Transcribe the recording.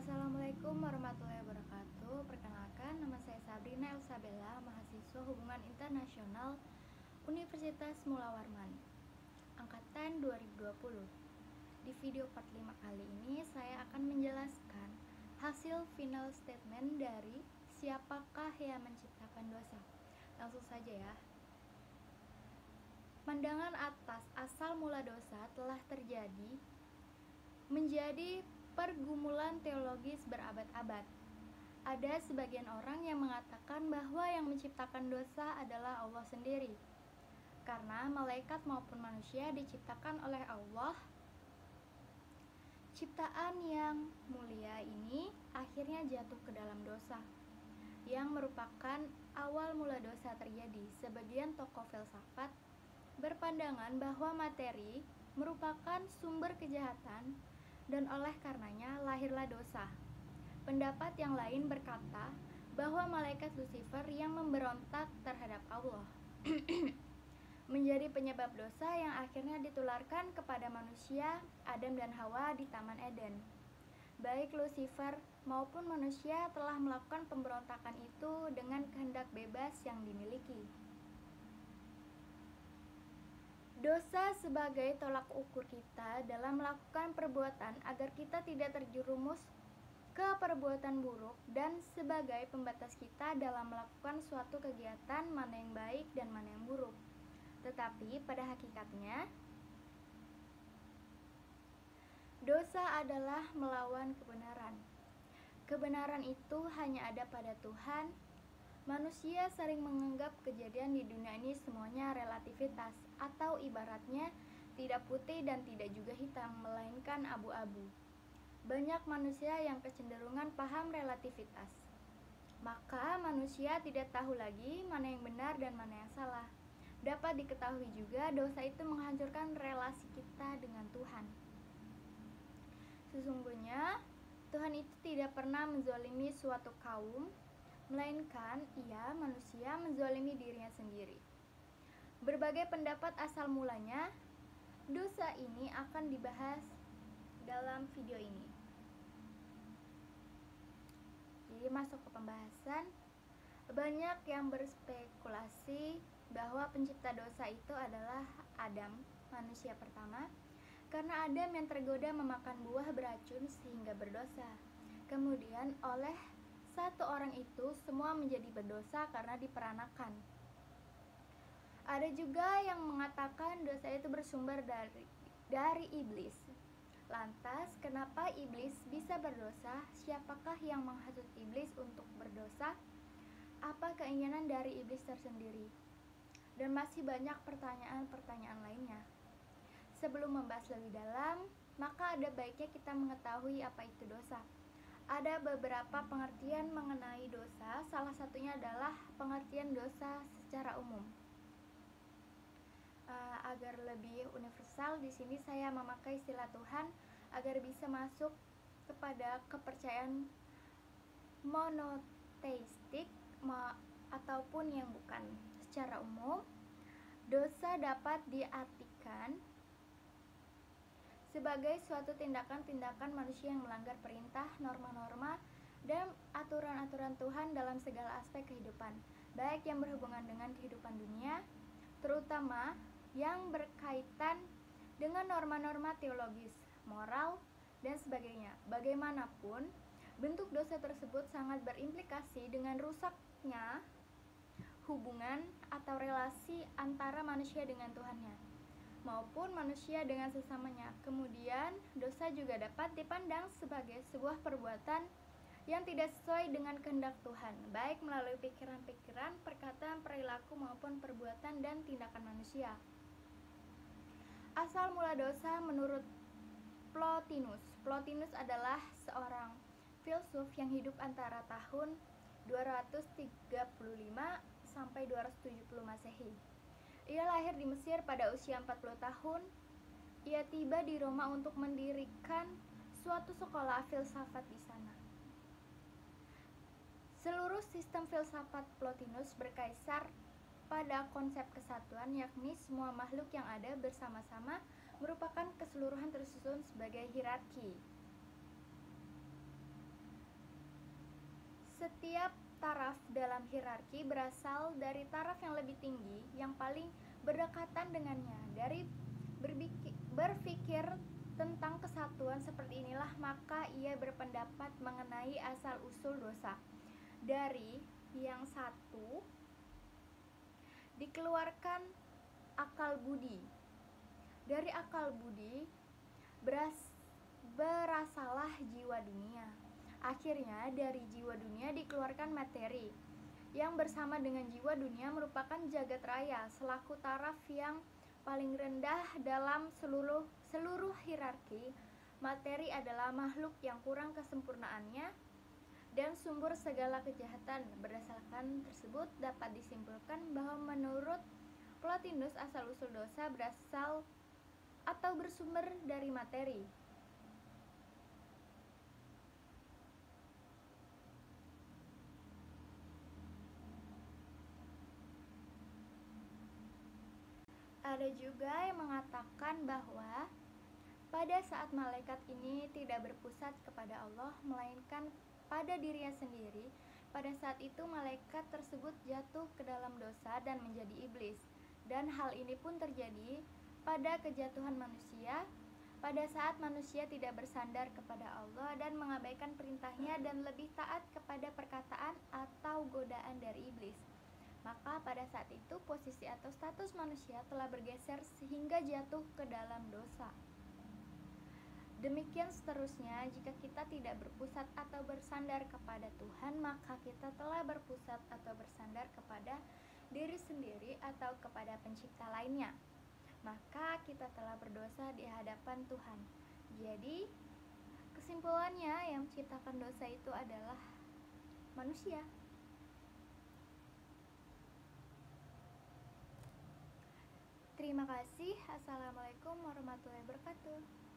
Assalamualaikum warahmatullahi wabarakatuh. Perkenalkan, nama saya Sabrina Elsabella, mahasiswa Hubungan Internasional Universitas Mula Warman, angkatan 2020. Di video part 5 kali ini saya akan menjelaskan hasil final statement dari siapakah yang menciptakan dosa. Langsung saja ya. Pandangan atas asal mula dosa telah terjadi menjadi pergumulan teologis berabad-abad. Ada sebagian orang yang mengatakan bahwa yang menciptakan dosa adalah Allah sendiri, karena malaikat maupun manusia diciptakan oleh Allah. Ciptaan yang mulia ini akhirnya jatuh ke dalam dosa, yang merupakan awal mula dosa terjadi. Sebagian tokoh filsafat berpandangan bahwa materi merupakan sumber kejahatan dan oleh karenanya lahirlah dosa. Pendapat yang lain berkata bahwa malaikat Lucifer yang memberontak terhadap Allah menjadi penyebab dosa yang akhirnya ditularkan kepada manusia, Adam dan Hawa di Taman Eden. Baik Lucifer maupun manusia telah melakukan pemberontakan itu dengan kehendak bebas yang dimiliki. Dosa sebagai tolak ukur kita dalam melakukan perbuatan agar kita tidak terjerumus ke perbuatan buruk dan sebagai pembatas kita dalam melakukan suatu kegiatan mana yang baik dan mana yang buruk. Tetapi pada hakikatnya, dosa adalah melawan kebenaran. Kebenaran itu hanya ada pada Tuhan. Manusia sering menganggap kejadian di dunia ini semuanya relativitas, atau ibaratnya tidak putih dan tidak juga hitam, melainkan abu-abu. Banyak manusia yang kecenderungan paham relativitas, maka manusia tidak tahu lagi mana yang benar dan mana yang salah. Dapat diketahui juga dosa itu menghancurkan relasi kita dengan Tuhan. Sesungguhnya Tuhan itu tidak pernah menzalimi suatu kaum, melainkan ia manusia menzalimi dirinya sendiri. Berbagai pendapat asal mulanya dosa ini akan dibahas dalam video ini. Jadi masuk ke pembahasan. Banyak yang berspekulasi bahwa pencipta dosa itu adalah Adam, manusia pertama, karena Adam yang tergoda memakan buah beracun sehingga berdosa. Kemudian oleh satu orang itu semua menjadi berdosa karena diperanakan. Ada juga yang mengatakan dosa itu bersumber dari iblis. Lantas, kenapa iblis bisa berdosa? Siapakah yang menghasut iblis untuk berdosa? Apa keinginan dari iblis tersendiri? Dan masih banyak pertanyaan-pertanyaan lainnya. Sebelum membahas lebih dalam, maka ada baiknya kita mengetahui apa itu dosa. Ada beberapa pengertian mengenai dosa, salah satunya adalah pengertian dosa secara umum. Agar lebih universal, di sini saya memakai istilah Tuhan agar bisa masuk kepada kepercayaan monoteistik ataupun yang bukan. Secara umum, dosa dapat diartikan sebagai suatu tindakan-tindakan manusia yang melanggar perintah, norma-norma, dan aturan-aturan Tuhan dalam segala aspek kehidupan, baik yang berhubungan dengan kehidupan dunia, terutama yang berkaitan dengan norma-norma teologis, moral, dan sebagainya. Bagaimanapun, bentuk dosa tersebut sangat berimplikasi dengan rusaknya hubungan atau relasi antara manusia dengan Tuhannya maupun manusia dengan sesamanya. Kemudian, dosa juga dapat dipandang sebagai sebuah perbuatan yang tidak sesuai dengan kehendak Tuhan, baik melalui pikiran-pikiran, perkataan, perilaku maupun perbuatan dan tindakan manusia. Asal mula dosa menurut Plotinus. Plotinus adalah seorang filsuf yang hidup antara tahun 235 sampai 270 Masehi. Ia lahir di Mesir pada usia 40 tahun. Ia tiba di Roma untuk mendirikan suatu sekolah filsafat di sana. Seluruh sistem filsafat Plotinus berkaisar pada konsep kesatuan, yakni semua makhluk yang ada bersama-sama merupakan keseluruhan tersusun sebagai hierarki. Setiap taraf dalam hierarki berasal dari taraf yang lebih tinggi yang paling berdekatan dengannya. Dari berpikir tentang kesatuan seperti inilah maka ia berpendapat mengenai asal-usul dosa. Dari yang satu dikeluarkan akal budi. Dari akal budi berasalah jiwa dunia. Akhirnya dari jiwa dunia dikeluarkan materi, yang bersama dengan jiwa dunia merupakan jagat raya selaku taraf yang paling rendah dalam seluruh hierarki. Materi adalah makhluk yang kurang kesempurnaannya dan sumber segala kejahatan. Berdasarkan tersebut dapat disimpulkan bahwa menurut Plotinus asal-usul dosa berasal atau bersumber dari materi. Ada juga yang mengatakan bahwa pada saat malaikat ini tidak berpusat kepada Allah melainkan pada dirinya sendiri, pada saat itu malaikat tersebut jatuh ke dalam dosa dan menjadi iblis. Dan hal ini pun terjadi pada kejatuhan manusia, pada saat manusia tidak bersandar kepada Allah dan mengabaikan perintahnya dan lebih taat kepada perkataan atau godaan dari iblis. Maka pada saat itu posisi atau status manusia telah bergeser sehingga jatuh ke dalam dosa. Demikian seterusnya, jika kita tidak berpusat atau bersandar kepada Tuhan, maka kita telah berpusat atau bersandar kepada diri sendiri atau kepada pencipta lainnya. Maka kita telah berdosa di hadapan Tuhan. Jadi, kesimpulannya yang menciptakan dosa itu adalah manusia. Terima kasih. Assalamualaikum warahmatullahi wabarakatuh.